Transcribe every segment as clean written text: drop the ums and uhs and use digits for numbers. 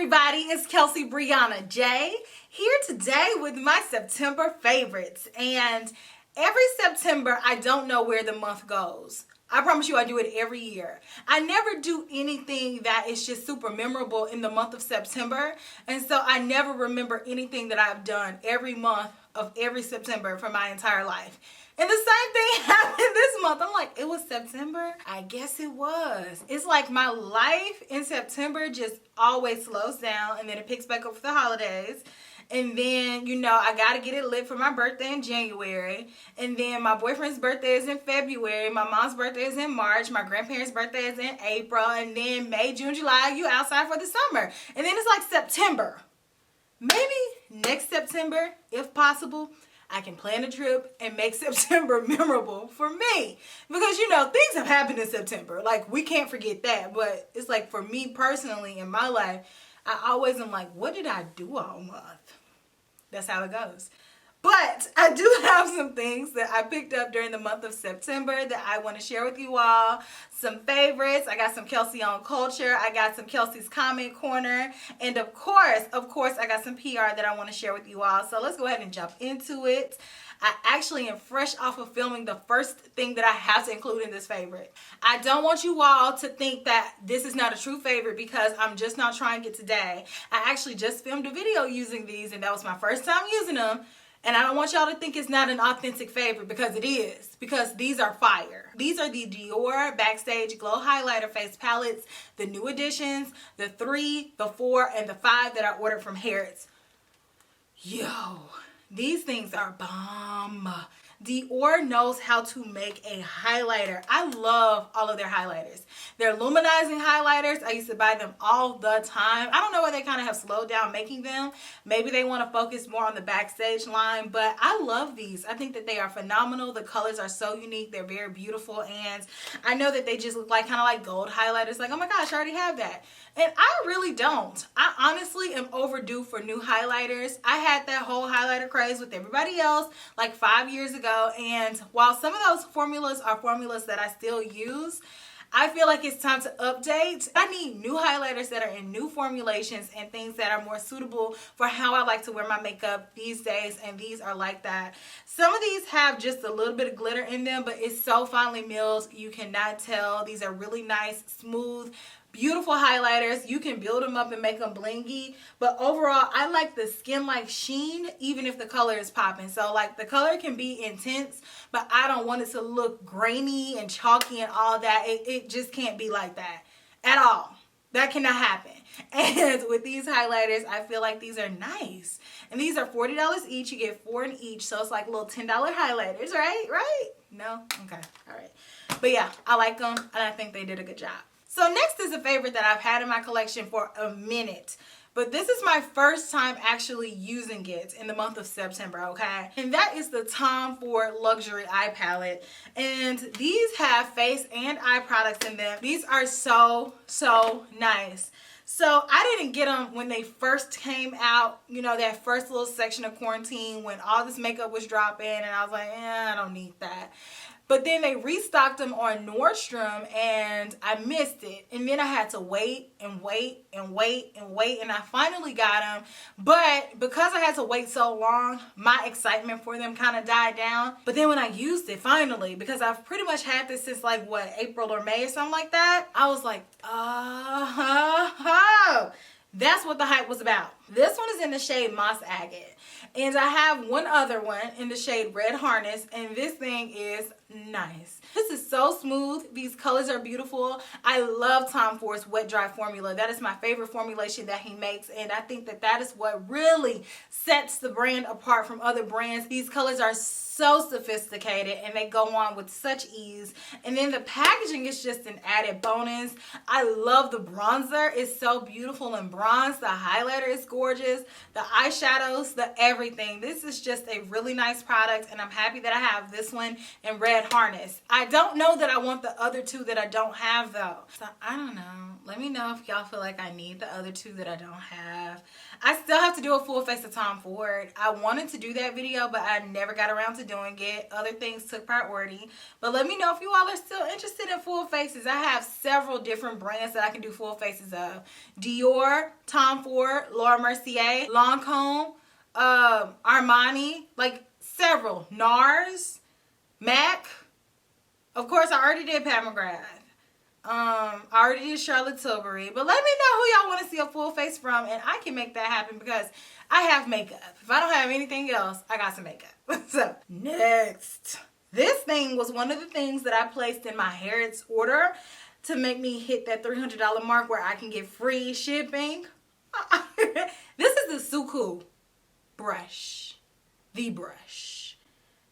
everybody, it's Kelsee Briana J here today with my September favorites. And every September, I don't know where the month goes. I promise you I do it every year. I never do anything that is just super memorable in the month of September. And so I never remember anything that I've done every month of every September for my entire life. And the same thing happened this month. I'm like, it was September? I guess it was. It's like my life in September just always slows down and then it picks back up for the holidays. And then, you know, I got to get it lit for my birthday in January. And then my boyfriend's birthday is in February. My mom's birthday is in March. My grandparents' birthday is in April. And then May, June, July, you outside for the summer. And then it's like September. Maybe next September, if possible, I can plan a trip and make September memorable for me. Because, you know, things have happened in September. Like, we can't forget that. But it's like, for me personally, in my life, I always am like, what did I do all month? That's how it goes. But I do have some things that I picked up during the month of September that I want to share with you all. Some favorites. I got some Kelsee on culture. I got some Kelsee's comment corner. And of course, I got some PR that I want to share with you all. So let's go ahead and jump into it. I actually am fresh off of filming the first thing that I have to include in this favorite. I don't want you all to think that this is not a true favorite because I'm just not trying it today. I actually just filmed a video using these and that was my first time using them. And I don't want y'all to think it's not an authentic favorite because it is. Because these are fire. These are the Dior Backstage Glow Highlighter Face Palettes. The new additions. The 3, the 4, and the 5 that I ordered from Harrods. Yo, these things are bomb. Dior knows how to make a highlighter. I love all of their highlighters. They're luminizing highlighters. I used to buy them all the time. I don't know why they kind of have slowed down making them. Maybe they want to focus more on the Backstage line, but I love these. I think that they are phenomenal. The colors are so unique. They're very beautiful, and I know that they just look like kind of like gold highlighters. Like, oh my gosh, I already have that. And I really don't. I honestly am overdue for new highlighters. I had that whole highlighter craze with everybody else like 5 years ago. And while some of those formulas are formulas that I still use, I feel like it's time to update. I need new highlighters that are in new formulations and things that are more suitable for how I like to wear my makeup these days, and these are like that. Some of these have just a little bit of glitter in them, but it's so finely milled, you cannot tell. These are really nice, smooth, beautiful highlighters. You can build them up and make them blingy, but overall I like the skin-like sheen even if the color is popping. So like the color can be intense, but I don't want it to look grainy and chalky and all that. It just can't be like that at all. That cannot happen. And with these highlighters, I feel like these are nice. And these are $40 each. You get 4 in each, so it's like little $10 highlighters, right? No? Okay, all right. But yeah, I like them and I think they did a good job. So next is a favorite that I've had in my collection for a minute. But this is my first time actually using it in the month of September, okay? And that is the Tom Ford Luxury Eye Palette. And these have face and eye products in them. These are so nice. So I didn't get them when they first came out, you know, that first little section of quarantine when all this makeup was dropping and I was like, I don't need that. But then they restocked them on Nordstrom and I missed it. And then I had to wait and I finally got them. But because I had to wait so long, my excitement for them kind of died down. But then when I used it finally, because I've pretty much had this since like what, April or May or something like that, I was like, that's what the hype was about. This one is in the shade Moss Agate. And I have one other one in the shade Red Harness. And this thing is nice. This is so smooth. These colors are beautiful. I love Tom Ford's Wet Dry formula. That is my favorite formulation that he makes. And I think that that is what really sets the brand apart from other brands. These colors are so sophisticated and they go on with such ease. And then the packaging is just an added bonus. I love the bronzer. It's so beautiful in bronze. The highlighter is gorgeous. gorgeous. The eyeshadows, the everything. This is just a really nice product, and I'm happy that I have this one in Red Harness. I don't know that I want the other two that I don't have though. So I don't know. Let me know if y'all feel like I need the other two that I don't have. I still have to do a full face of Tom Ford. I wanted to do that video, but I never got around to doing it. Other things took priority. But let me know if you all are still interested in full faces. I have several different brands that I can do full faces of. Dior, Tom Ford, Laura Mercier, Lancome, Armani, like several. NARS, MAC. Of course, I already did Pat McGrath. I already did Charlotte Tilbury, but let me know who y'all want to see a full face from, and I can make that happen because I have makeup. If I don't have anything else, I got some makeup. So next, this thing was one of the things that I placed in my Harrods order to make me hit that $300 mark where I can get free shipping. This is the Suqqu brush, the brush.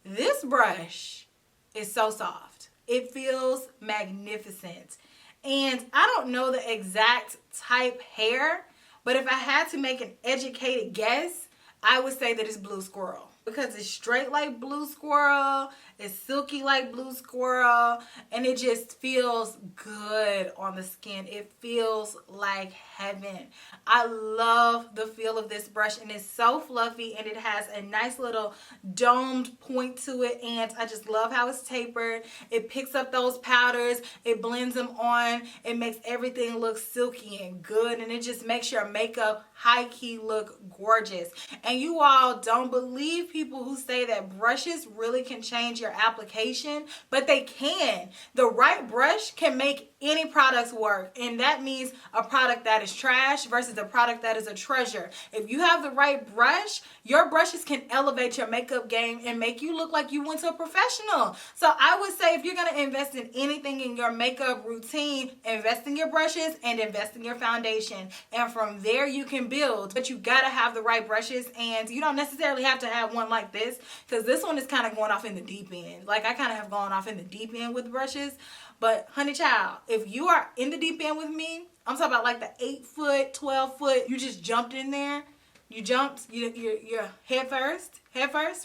This brush is so soft. It feels magnificent. And I don't know the exact type hair, but if I had to make an educated guess, I would say that it's blue squirrel. Because it's straight like blue squirrel, it's silky like blue squirrel, and it just feels good on the skin. It feels like heaven. I love the feel of this brush, and it's so fluffy, and it has a nice little domed point to it, and I just love how it's tapered. It picks up those powders, it blends them on, it makes everything look silky and good, and it just makes your makeup high-key look gorgeous. And you all don't believe people who say that brushes really can change your application, but they can. The right brush can make any products work, and that means a product that is trash versus a product that is a treasure. If you have the right brush, your brushes can elevate your makeup game and make you look like you went to a professional. So I would say if you're going to invest in anything in your makeup routine, invest in your brushes and invest in your foundation, and from there you can build. But you got to have the right brushes, and you don't necessarily have to have one like this, because this one is kind of going off in the deep end. Like, I kind of have gone off in the deep end with brushes. But honey child, if you are in the deep end with me, I'm talking about like the 8 foot, 12 foot, you just jumped in there. You jumped, you're head first,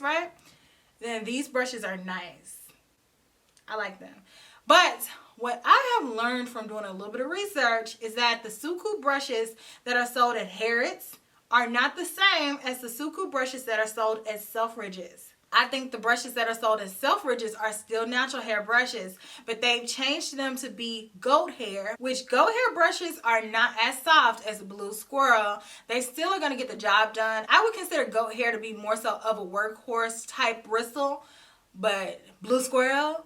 right? Then these brushes are nice. I like them. But what I have learned from doing a little bit of research is that the Suqqu brushes that are sold at Harrods are not the same as the Suqqu brushes that are sold at Selfridges. I think the brushes that are sold at Selfridges are still natural hair brushes, but they've changed them to be goat hair, which goat hair brushes are not as soft as blue squirrel. They still are going to get the job done. I would consider goat hair to be more so of a workhorse type bristle, but blue squirrel,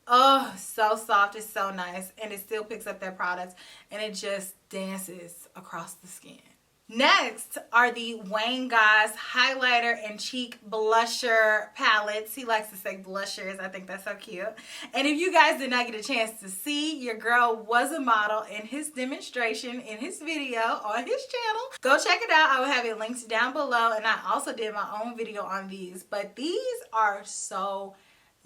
oh, so soft, it's so nice, and it still picks up that product, and it just dances across the skin. Next are the Wayne Goss highlighter and cheek blusher palettes. He likes to say blushers. I think that's so cute. And if you guys did not get a chance to see, your girl was a model in his demonstration in his video on his channel. Go check it out. I will have it linked down below. And I also did my own video on these. But these are so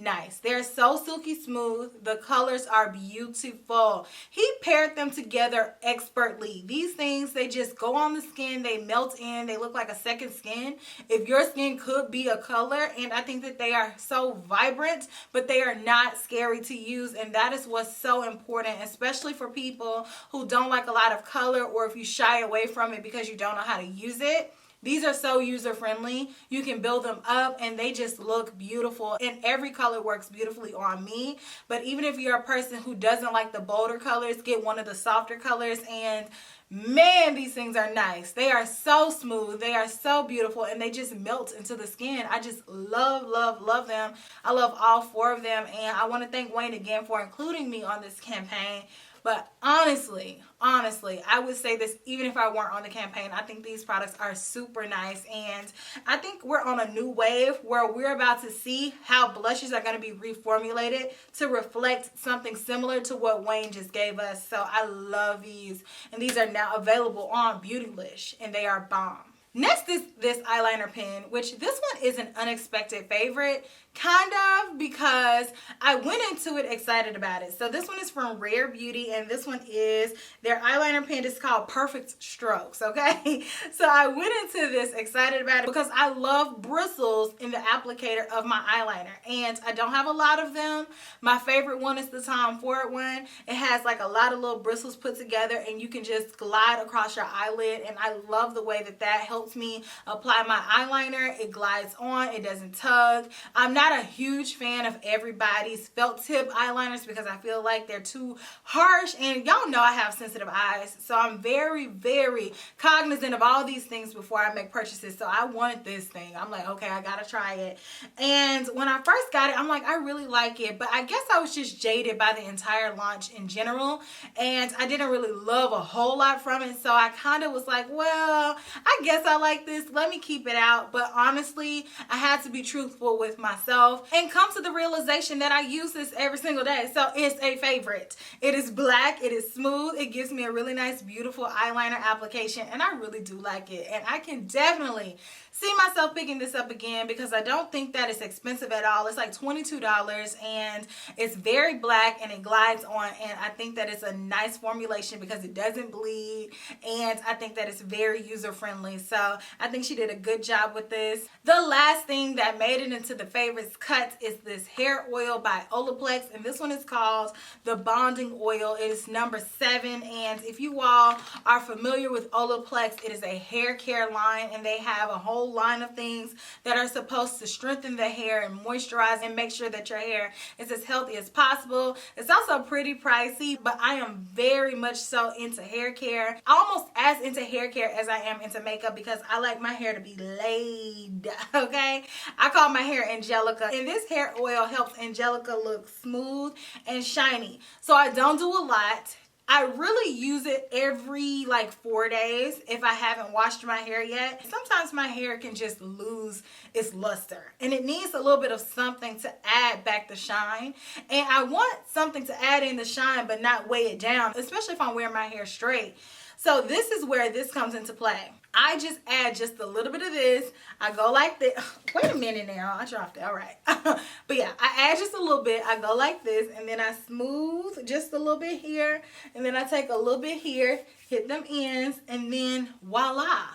nice. They're so silky smooth. The colors are beautiful. He paired them together expertly. These things, they just go on the skin, they melt in, they look like a second skin. If your skin could be a color, and I think that they are so vibrant, but they are not scary to use, and that is what's so important, especially for people who don't like a lot of color, or if you shy away from it because you don't know how to use it. These are so user-friendly. You can build them up and they just look beautiful. And every color works beautifully on me. But even if you're a person who doesn't like the bolder colors, get one of the softer colors. And man, these things are nice. They are so smooth. They are so beautiful. And they just melt into the skin. I just love, love, love them. I love all 4 of them. And I want to thank Wayne again for including me on this campaign. But honestly, I would say this even if I weren't on the campaign. I think these products are super nice, and I think we're on a new wave where we're about to see how blushes are going to be reformulated to reflect something similar to what Wayne just gave us. So I love these, and these are now available on Beautylish, and they are bomb. Next is this eyeliner pen, which this one is an unexpected favorite, kind of, because I went into it excited about it. So this one is from Rare Beauty, and this one is their eyeliner pen. It's called Perfect Strokes, okay? So I went into this excited about it because I love bristles in the applicator of my eyeliner, and I don't have a lot of them. My favorite one is the Tom Ford one. It has like a lot of little bristles put together, and you can just glide across your eyelid, and I love the way that that helps me apply my eyeliner. It glides on, it doesn't tug. I'm not a huge fan of everybody's felt tip eyeliners because I feel like they're too harsh, and y'all know I have sensitive eyes, so I'm very, very cognizant of all these things before I make purchases. So I wanted this thing. I'm like, okay, I gotta try it. And when I first got it, I'm like, I really like it, but I guess I was just jaded by the entire launch in general, and I didn't really love a whole lot from it. So I kind of was like, well, I guess I like this, let me keep it out. But honestly, I had to be truthful with myself and come to the realization that I use this every single day. So it's a favorite. It is black, it is smooth, it gives me a really nice, beautiful eyeliner application, and I really do like it. And I can definitely see myself picking this up again because I don't think that it's expensive at all. It's like $22, and it's very black and it glides on, and I think that it's a nice formulation because it doesn't bleed, and I think that it's very user friendly. So I think she did a good job with this. The last thing that made it into the favorites cuts is this hair oil by Olaplex, and this one is called the Bonding Oil. It is number 7, and if you all are familiar with Olaplex, it is a hair care line, and they have a whole line of things that are supposed to strengthen the hair and moisturize and make sure that your hair is as healthy as possible. It's also pretty pricey, but I am very much so into hair care, almost as into hair care as I am into makeup, because I like my hair to be laid, okay? I call my hair Angelica, and this hair oil helps Angelica look smooth and shiny. So I don't do a lot. I really use it every like 4 days if I haven't washed my hair yet. Sometimes my hair can just lose its luster, and it needs a little bit of something to add back the shine. And I want something to add in the shine but not weigh it down, especially if I'm wearing my hair straight. So this is where this comes into play. I just add just a little bit of this. I go like this. Wait a minute now. I dropped it. All right. But yeah, I add just a little bit. I go like this, and then I smooth just a little bit here. And then I take a little bit here, hit them ends, and then voila.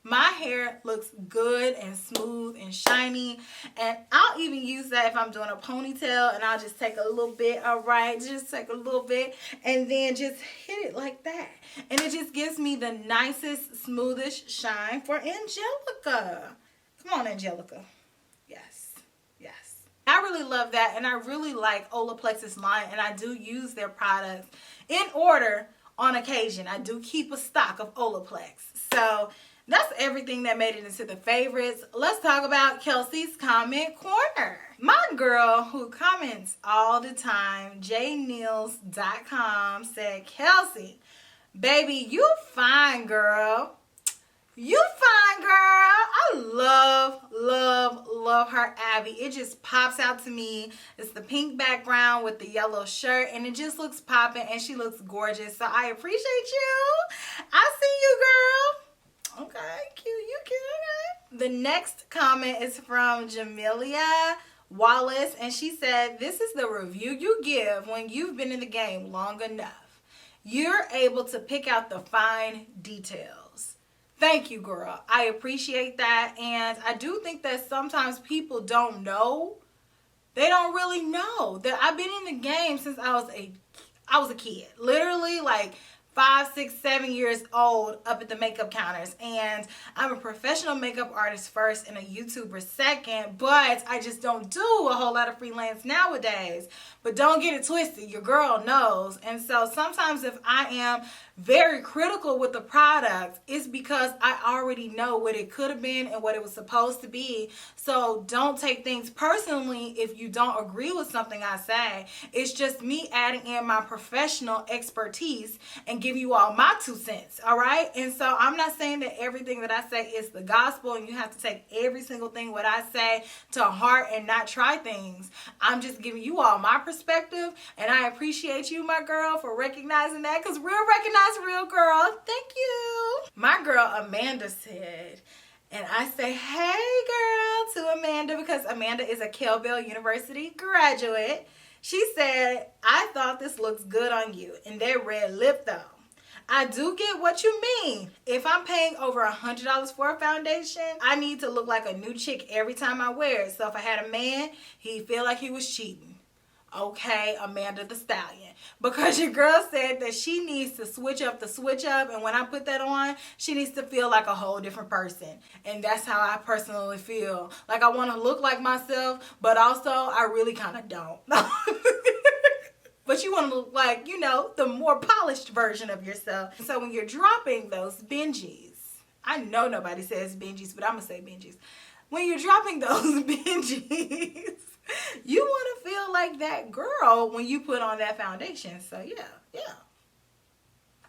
My hair looks good and smooth and shiny, and I'll even use that if I'm doing a ponytail, and I'll just take a little bit, all right, just take a little bit, and then just hit it like that, and it just gives me the nicest, smoothest shine for Angelica. Come on, Angelica. Yes, yes. I really love that, and I really like Olaplex's line, and I do use their products in order on occasion. I do keep a stock of Olaplex. So that's everything that made it into the favorites. Let's talk about Kelsee's comment corner. My girl who comments all the time, jneils.com, said, Kelsee, baby, you fine, girl. You fine, girl. I love, love, love her Abby. It just pops out to me. It's the pink background with the yellow shirt, and it just looks popping, and she looks gorgeous. So I appreciate you. I see you, girl. Okay, cute, you cute. The next comment is from Jamelia Wallace, and she said, this is the review you give when you've been in the game long enough. You're able to pick out the fine details. Thank you, girl. I appreciate that, and I do think that sometimes people don't know. They don't really know that I've been in the game since I was a kid. Literally, like 5, 6, 7 years old up at the makeup counters, and I'm a professional makeup artist first and a YouTuber second, but I just don't do a whole lot of freelance nowadays. But don't get it twisted, your girl knows. And so sometimes if I am very critical with the product, it's because I already know what it could have been and what it was supposed to be. So don't take things personally if you don't agree with something I say. It's just me adding in my professional expertise and give you all my 2 cents, all right? And so I'm not saying that everything that I say is the gospel and you have to take every single thing what I say to heart and not try things. I'm just giving you all my perspective, and I appreciate you, my girl, for recognizing that, because real recognize real, girl. Thank you. My girl Amanda said, And I say, hey girl, to Amanda, because Amanda is a KelBelle University graduate. She said, I thought this looks good on you. And that red lip though. I do get what you mean. If I'm paying over $100 for a foundation, I need to look like a new chick every time I wear it. So if I had a man, he'd feel like he was cheating. Okay, Amanda the Stallion. Because your girl said that she needs to switch up the switch up. And when I put that on, she needs to feel like a whole different person. And that's how I personally feel. Like I want to look like myself, but also I really kind of don't. But you want to look like, you know, the more polished version of yourself. So when you're dropping those Benjis, I know nobody says Benjis, but I'm going to say Benjis. When you're dropping those Benjis, you want to feel like that girl when you put on that foundation. So yeah.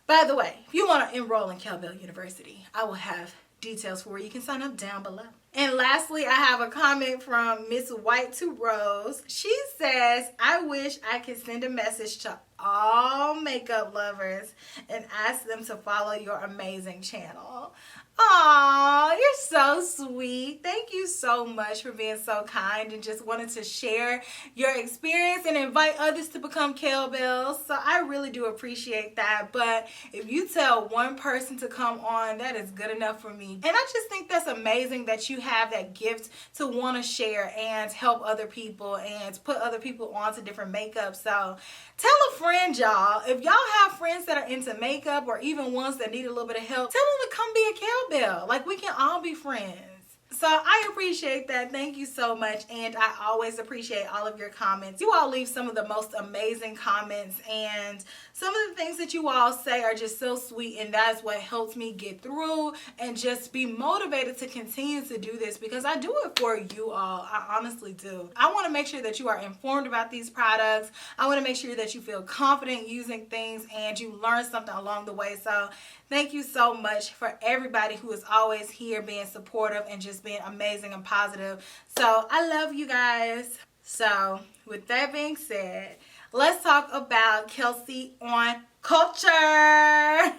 By the way, if you want to enroll in KelBelle University, I will have details for where you can sign up down below. And lastly, I have a comment from Miss White to Rose. She says, I wish I could send a message to all makeup lovers and ask them to follow your amazing channel. Aw, you're so sweet. Thank you so much for being so kind and just wanted to share your experience and invite others to become KelBelle. So I really do appreciate that. But if you tell one person to come on, that is good enough for me. And I just think that's amazing that you have that gift to want to share and help other people and put other people onto different makeup. So tell a friend, y'all. If y'all have friends that are into makeup or even ones that need a little bit of help, tell them to come be a KelBelle. Like, we can all be friends. So I appreciate that. Thank you so much. And I always appreciate all of your comments. You all leave some of the most amazing comments, and some of the things that you all say are just so sweet, and that's what helps me get through and just be motivated to continue to do this, because I do it for you all. I honestly do. I want to make sure that you are informed about these products. I want to make sure that you feel confident using things and you learn something along the way. So thank you so much for everybody who is always here being supportive and just being amazing and positive. So I love you guys. So with that being said, let's talk about Kelsee on culture.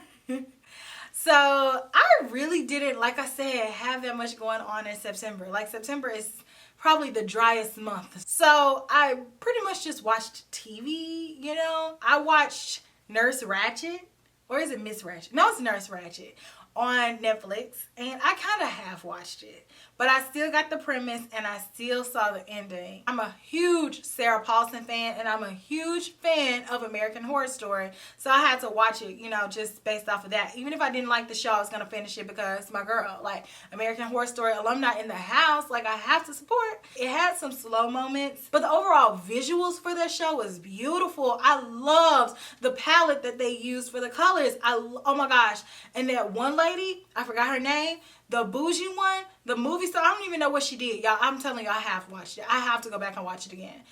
So I really didn't, like I said, have that much going on in September. Like, September is probably the driest month. So I pretty much just watched TV, you know. I watched Nurse Ratchet. Or is it Miss Ratchet? No, it's Nurse Ratchet on Netflix. And I kind of half watched it. But I still got the premise and I still saw the ending. I'm a huge Sarah Paulson fan, and I'm a huge fan of American Horror Story. So I had to watch it, you know, just based off of that. Even if I didn't like the show, I was going to finish it because my girl, like, American Horror Story alumni in the house, like, I have to support. It had some slow moments, but the overall visuals for that show was beautiful. I loved the palette that they used for the colors. Oh my gosh. And that one lady, I forgot her name, the bougie one, the movie star, I don't even know what she did. Y'all, I'm telling you, I have watched it. I have to go back and watch it again.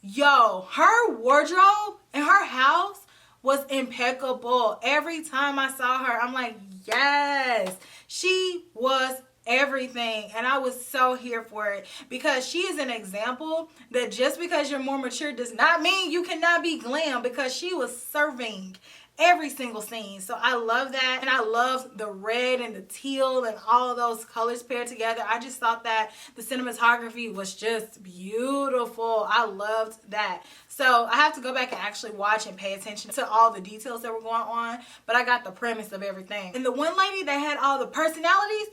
Yo, her wardrobe in her house was impeccable. Every time I saw her, I'm like, yes, she was everything. And I was so here for it, because she is an example that just because you're more mature does not mean you cannot be glam, because she was serving every single scene. So I love that. And I love the red and the teal and all of those colors paired together. I just thought that the cinematography was just beautiful. I loved that. So I have to go back and actually watch and pay attention to all the details that were going on. But I got the premise of everything. And the one lady that had all the personalities,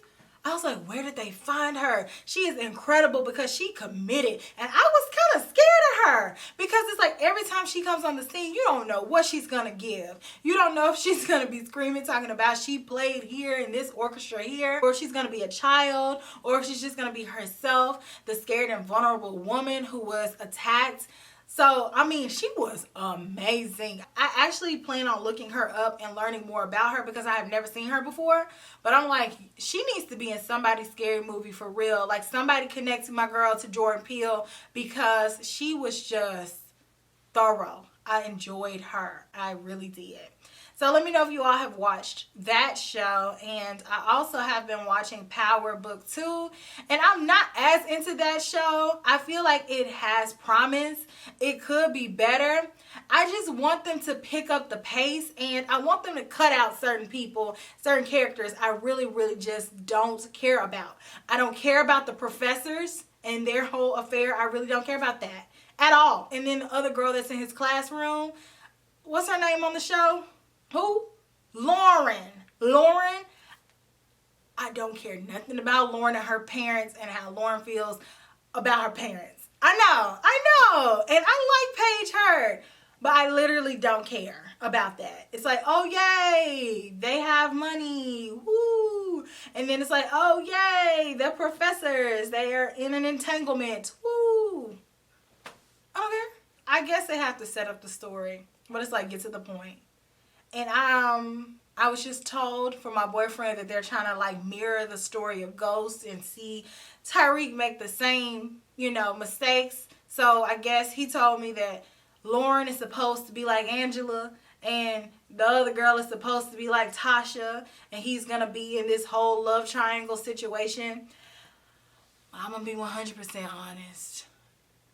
I was like, where did they find her? She is incredible because she committed. And I was kind of scared of her, because it's like every time she comes on the scene, you don't know what she's going to give. You don't know if she's going to be screaming, talking about she played here in this orchestra here, or if she's going to be a child, or if she's just going to be herself, the scared and vulnerable woman who was attacked. So, I mean, she was amazing. I actually plan on looking her up and learning more about her, because I have never seen her before. But I'm like, she needs to be in somebody's scary movie for real. Like, somebody connect my girl to Jordan Peele, because she was just thorough. I enjoyed her. I really did. So let me know if you all have watched that show. And I also have been watching Power Book 2. And I'm not as into that show. I feel like it has promise. It could be better. I just want them to pick up the pace. And I want them to cut out certain people, certain characters I really, really just don't care about. I don't care about the professors and their whole affair. I really don't care about that at all. And then the other girl that's in his classroom, what's her name on the show? Who? Lauren. Lauren. I don't care nothing about Lauren and her parents and how Lauren feels about her parents. I know. And I like Paige Hurd, but I literally don't care about that. It's like, oh yay, they have money. Woo. And then it's like, oh yay, the professors, they are in an entanglement. Woo. I don't care. I guess they have to set up the story, but it's like, get to the point. And I was just told from my boyfriend that they're trying to like mirror the story of Ghost and see Tyreek make the same, mistakes. So I guess he told me that Lauren is supposed to be like Angela and the other girl is supposed to be like Tasha, and he's going to be in this whole love triangle situation. I'm going to be 100% honest.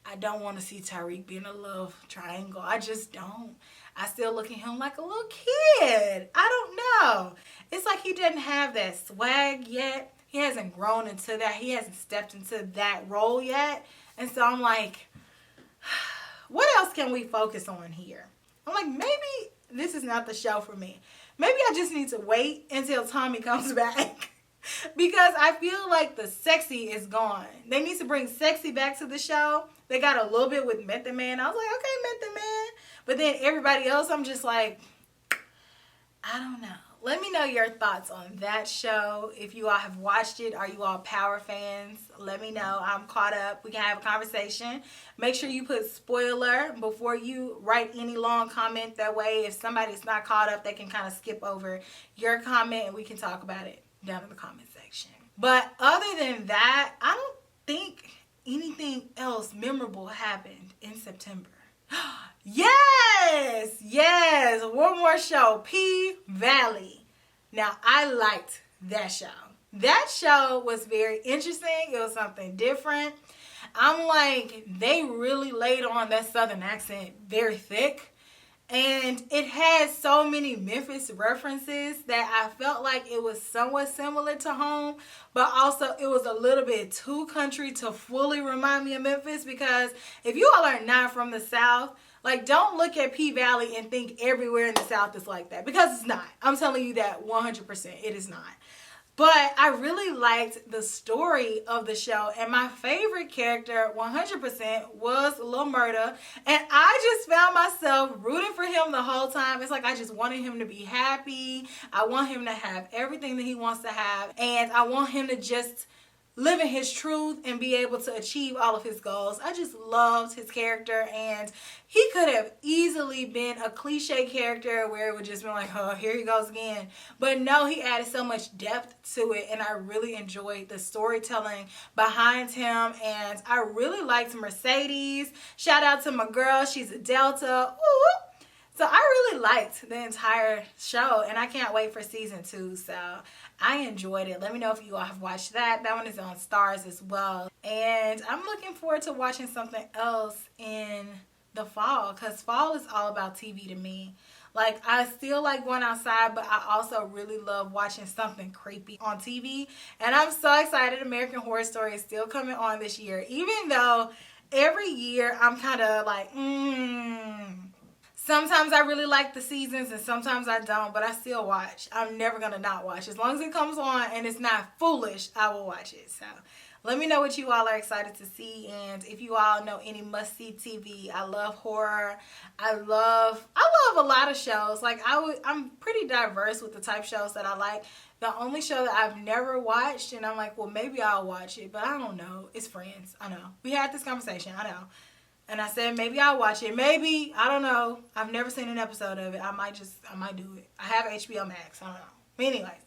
I don't want to see Tyreek be in a love triangle. I just don't. I still look at him like a little kid. I don't know. It's like he doesn't have that swag yet. He hasn't grown into that. He hasn't stepped into that role yet. And so I'm like, what else can we focus on here? I'm like, maybe this is not the show for me. Maybe I just need to wait until Tommy comes back. Because I feel like the sexy is gone. They need to bring sexy back to the show. They got a little bit with Method Man. I was like, okay, Method Man. But then everybody else, I'm just like, I don't know. Let me know your thoughts on that show. If you all have watched it, are you all Power fans? Let me know. I'm caught up. We can have a conversation. Make sure you put spoiler before you write any long comment. That way, if somebody's not caught up, they can kind of skip over your comment and we can talk about it down in the comment section. But other than that, I don't think anything else memorable happened in September. Yes, one more show, P Valley. Now, I liked that show. That show was very interesting. It was something different. I'm like, they really laid on that Southern accent very thick. And it had so many Memphis references that I felt like it was somewhat similar to home, but also it was a little bit too country to fully remind me of Memphis, because if you all are not from the South, like, don't look at P Valley and think everywhere in the South is like that, because it's not. I'm telling you that 100%. It is not. But I really liked the story of the show, and my favorite character 100% was Lil Murda, and I just found myself rooting for him the whole time. It's like I just wanted him to be happy. I want him to have everything that he wants to have, and I want him to just live in his truth and be able to achieve all of his goals. I just loved his character, and he could have easily been a cliche character where it would just be like, oh, here he goes again. But no, he added so much depth to it, and I really enjoyed the storytelling behind him, and I really liked Mercedes. Shout out to my girl. She's a Delta. Ooh. So I really liked the entire show, and I can't wait for season 2. So I enjoyed it. Let me know if you all have watched that. That one is on Stars as well. And I'm looking forward to watching something else in the fall, because fall is all about TV to me. Like, I still like going outside, but I also really love watching something creepy on TV. And I'm so excited American Horror Story is still coming on this year, even though every year I'm kind of like, Sometimes I really like the seasons and sometimes I don't, but I still watch. I'm never going to not watch. As long as it comes on and it's not foolish, I will watch it. So let me know what you all are excited to see, and if you all know any must-see TV. I love horror. I love a lot of shows. Like, I'm pretty diverse with the type of shows that I like. The only show that I've never watched, and I'm like, well, maybe I'll watch it, but I don't know. It's Friends. I know. We had this conversation. I know. And I said, maybe I'll watch it. Maybe. I don't know. I've never seen an episode of it. I might do it. I have HBO Max. I don't know. But anyways.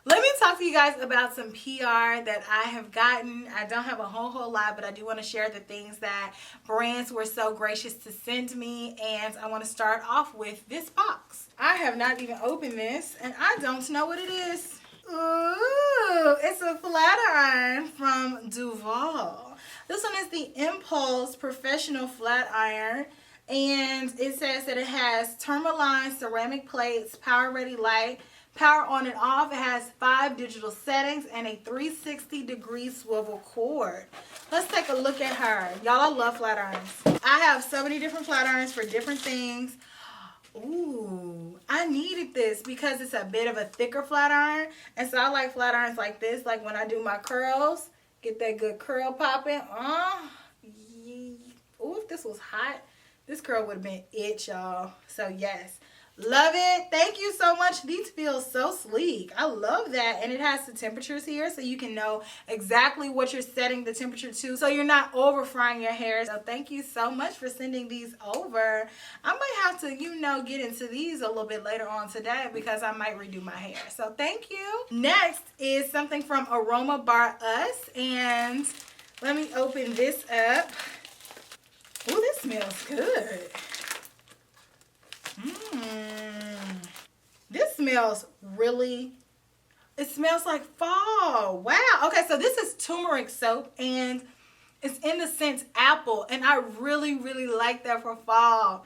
Let me talk to you guys about some PR that I have gotten. I don't have a whole lot, but I do want to share the things that brands were so gracious to send me. And I want to start off with this box. I have not even opened this, and I don't know what it is. Ooh, it's a flat iron from Duvall. This one is the Impulse Professional Flat Iron. And it says that it has tourmaline ceramic plates, power ready light, power on and off. It has 5 digital settings and a 360-degree swivel cord. Let's take a look at her. Y'all, I love flat irons. I have so many different flat irons for different things. Ooh, I needed this because it's a bit of a thicker flat iron. And so I like flat irons like this, like when I do my curls, get that good curl popping. Ooh, if this was hot, this curl would have been it, y'all. So yes, love it. Thank you so much. These feel so sleek. I love that. And it has the temperatures here so you can know exactly what you're setting the temperature to so you're not over frying your hair. So thank you so much for sending these over. I might have to, get into these a little bit later on today because I might redo my hair. So thank you. Next is something from Aroma Bar US. And let me open this up. Ooh, this smells good. This smells it smells like fall. Wow. Okay, so this is turmeric soap and it's in the scent apple. And I really like that for fall.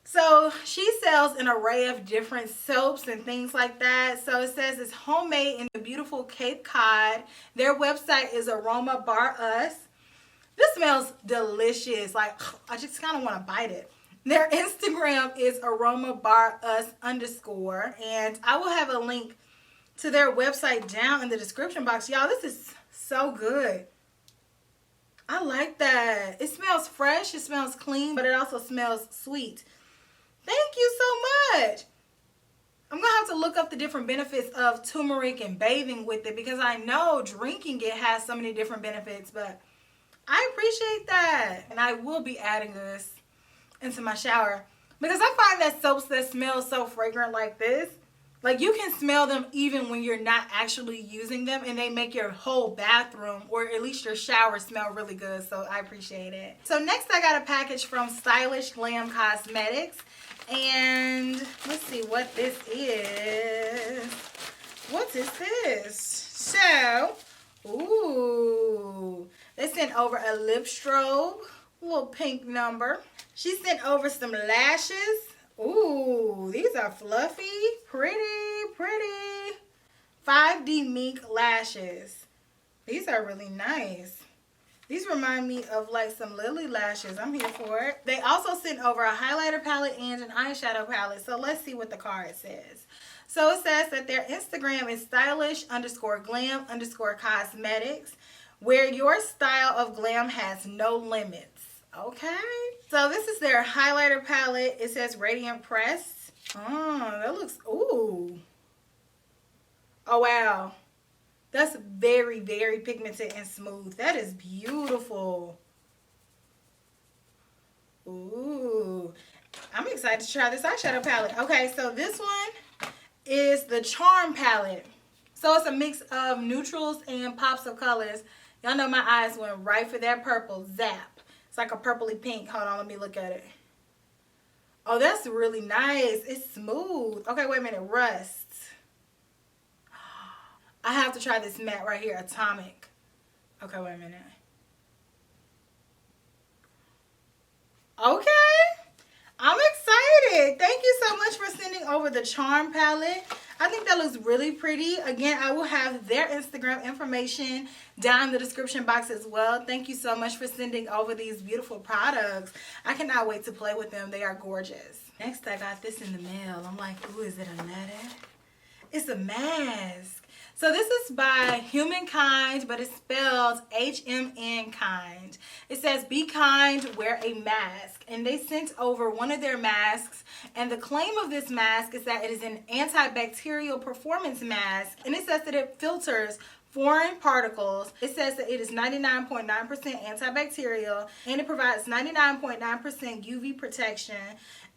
So she sells an array of different soaps and things like that. So it says it's homemade in the beautiful Cape Cod. Their website is Aroma Bar US. This smells delicious. Like, I just kind of want to bite it. Their Instagram is Aroma Bar US _. And I will have a link to their website down in the description box. Y'all, this is so good. I like that. It smells fresh. It smells clean. But it also smells sweet. Thank you so much. I'm going to have to look up the different benefits of turmeric and bathing with it. Because I know drinking it has so many different benefits. But I appreciate that. And I will be adding this into my shower. Because I find that soaps that smell so fragrant like this, like you can smell them even when you're not actually using them. And they make your whole bathroom or at least your shower smell really good. So I appreciate it. So next I got a package from Stylish Glam Cosmetics. And let's see what this is. What is this? So, ooh. They sent over a lip strobe, a little pink number. She sent over some lashes. Ooh, these are fluffy, pretty. 5D mink lashes. These are really nice. These remind me of like some Lily lashes. I'm here for it. They also sent over a highlighter palette and an eyeshadow palette. So let's see what the card says. So it says that their Instagram is stylish_glam_cosmetics. Where your style of glam has no limits. Okay. So this is their highlighter palette. It says Radiant Press. Oh, that looks, ooh. Oh, wow. That's very pigmented and smooth. That is beautiful. Ooh. I'm excited to try this eyeshadow palette. Okay, so this one is the Charm palette. So it's a mix of neutrals and pops of colors. Y'all know my eyes went right for that purple. Zap. It's like a purpley pink. Hold on, let me look at it. Oh, that's really nice. It's smooth. Okay, wait a minute. Rust. I have to try this matte right here. Atomic. Okay, wait a minute. Okay. I'm excited. Thank you so much for sending over the Charm palette. I think that looks really pretty. Again, I will have their Instagram information down in the description box as well. Thank you so much for sending over these beautiful products. I cannot wait to play with them. They are gorgeous. Next, I got this in the mail. I'm like, ooh, is it a letter? It's a mask. So this is by Humankind, but it's spelled HMN kind. It says, be kind, wear a mask. And they sent over one of their masks. And the claim of this mask is that it is an antibacterial performance mask. And it says that it filters foreign particles. It says that it is 99.9% antibacterial and it provides 99.9% UV protection.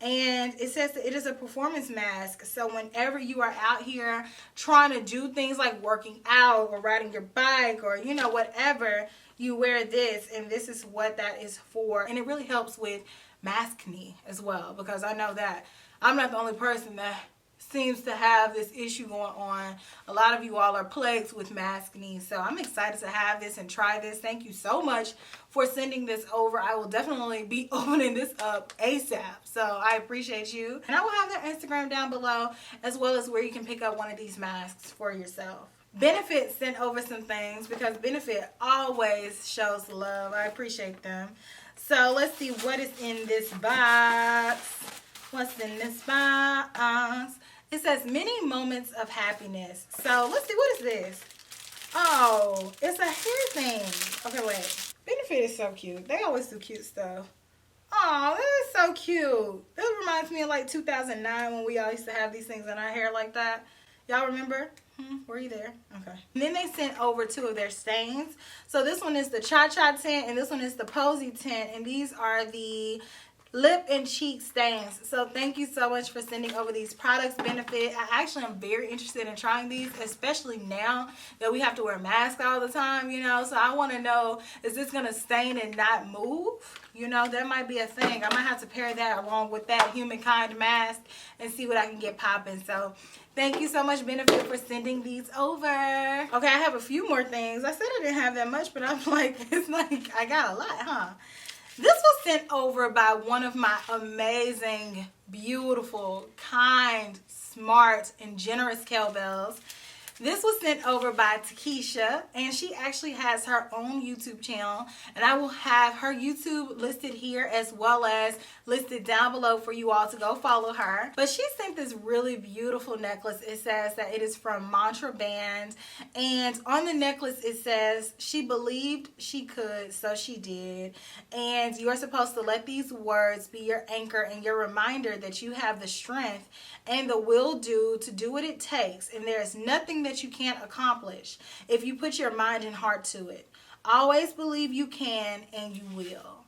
And it says that it is a performance mask. So whenever you are out here trying to do things like working out or riding your bike or, you know, whatever, you wear this, and this is what that is for. And it really helps with maskne as well, because I know that I'm not the only person that seems to have this issue going on. A lot of you all are plagued with maskne, so I'm excited to have this and try this. Thank you so much for sending this over. I will definitely be opening this up ASAP, so I appreciate you. And I will have their Instagram down below, as well as where you can pick up one of these masks for yourself. Benefit sent over some things, because Benefit always shows love. I appreciate them. So let's see what is in this box. What's in this box? It says many moments of happiness. So let's see, what is this? Oh, it's a hair thing. Okay, wait. Benefit is so cute. They always do cute stuff. Oh, that is so cute. This reminds me of like 2009 when we all used to have these things in our hair like that. Y'all remember? Were you there? Okay. And then they sent over 2 of their stains. So this one is the Cha Cha tint and this one is the Posy tint. And these are the lip and cheek stains. So thank you so much for sending over these products, Benefit. I actually am very interested in trying these, especially now that we have to wear masks all the time, you know. So I want to know, is this going to stain and not move? You know, that might be a thing. I might have to pair that along with that Humankind Mask and see what I can get popping. So thank you so much, Benefit, for sending these over. Okay, I have a few more things. I said I didn't have that much, but I'm like, it's like I got a lot, huh? This was sent over by one of my amazing, beautiful, kind, smart, and generous KelBelles. This was sent over by Takesha, and she actually has her own YouTube channel, and I will have her YouTube listed here as well as listed down below for you all to go follow her. But she sent this really beautiful necklace. It says that it is from Mantra Band, and on the necklace it says, she believed she could, so she did. And you're supposed to let these words be your anchor and your reminder that you have the strength and the will to do what it takes, and there is nothing that you can't accomplish if you put your mind and heart to it. Always believe you can, and you will.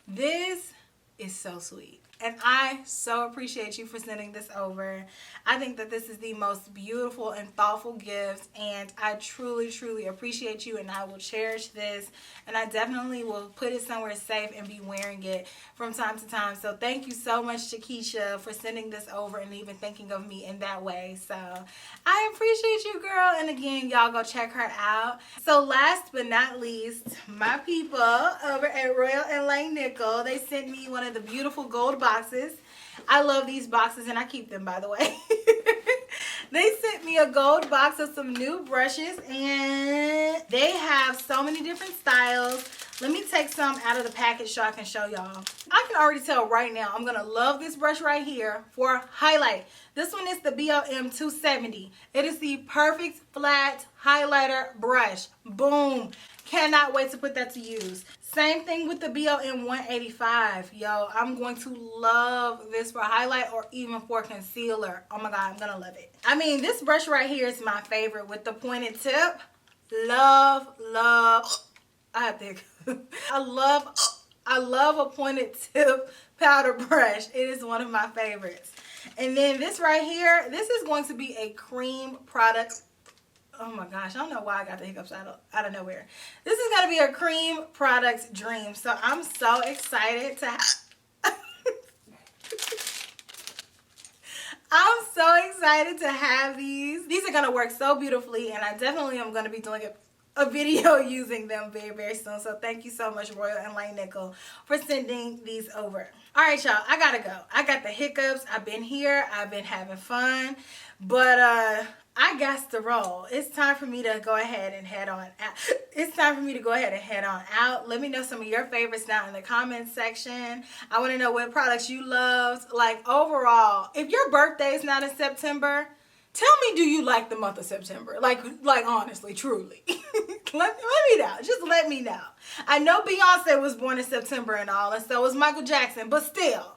This is so sweet, and I so appreciate you for sending this over. I think that this is the most beautiful and thoughtful gift, and I truly, truly appreciate you, and I will cherish this, and I definitely will put it somewhere safe and be wearing it from time to time. So thank you so much, Takesha, for sending this over and even thinking of me in that way. So I appreciate you, girl, and again, y'all go check her out. So last but not least, my people over at Royal and Lane Nickel, they sent me one of the beautiful gold boxes. I love these boxes, and I keep them, by the way. They sent me a gold box of some new brushes, and they have so many different styles. Let me take some out of the package so I can show y'all. I can already tell right now I'm going to love this brush right here for highlight. This one is the BLM 270. It is the perfect flat highlighter brush. Boom. Cannot wait to put that to use. Same thing with the BLM 185. Yo, I'm going to love this for highlight or even for concealer. Oh my God, I'm going to love it. I mean, this brush right here is my favorite with the pointed tip. Love, love. I have to. I love a pointed tip powder brush. It is one of my favorites. And then this right here, this is going to be a cream product. Oh my gosh, I don't know why I got the hiccups out of nowhere. This is going to be a cream product dream. So I'm so excited to I'm so excited to have these. These are going to work so beautifully, and I definitely am going to be doing a video using them very, very soon. So thank you so much, Royal and Lane Nickel, for sending these over. All right, y'all, I gotta go. I got the hiccups. I've been here. I've been having fun, but I got to roll. It's time for me to go ahead and head on out. It's time for me to go ahead and head on out. Let me know some of your favorites down in the comments section. I want to know what products you loved. Like overall, if your birthday is not in September, tell me, do you like the month of September? Like honestly, truly. let me know. Just let me know. I know Beyonce was born in September and all, and so was Michael Jackson, but still,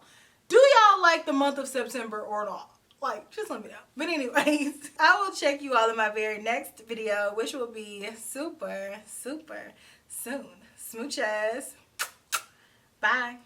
do y'all like the month of September or not? Like, just let me know. But anyways, I will check you all in my very next video, which will be super, super soon. Smooches. Bye.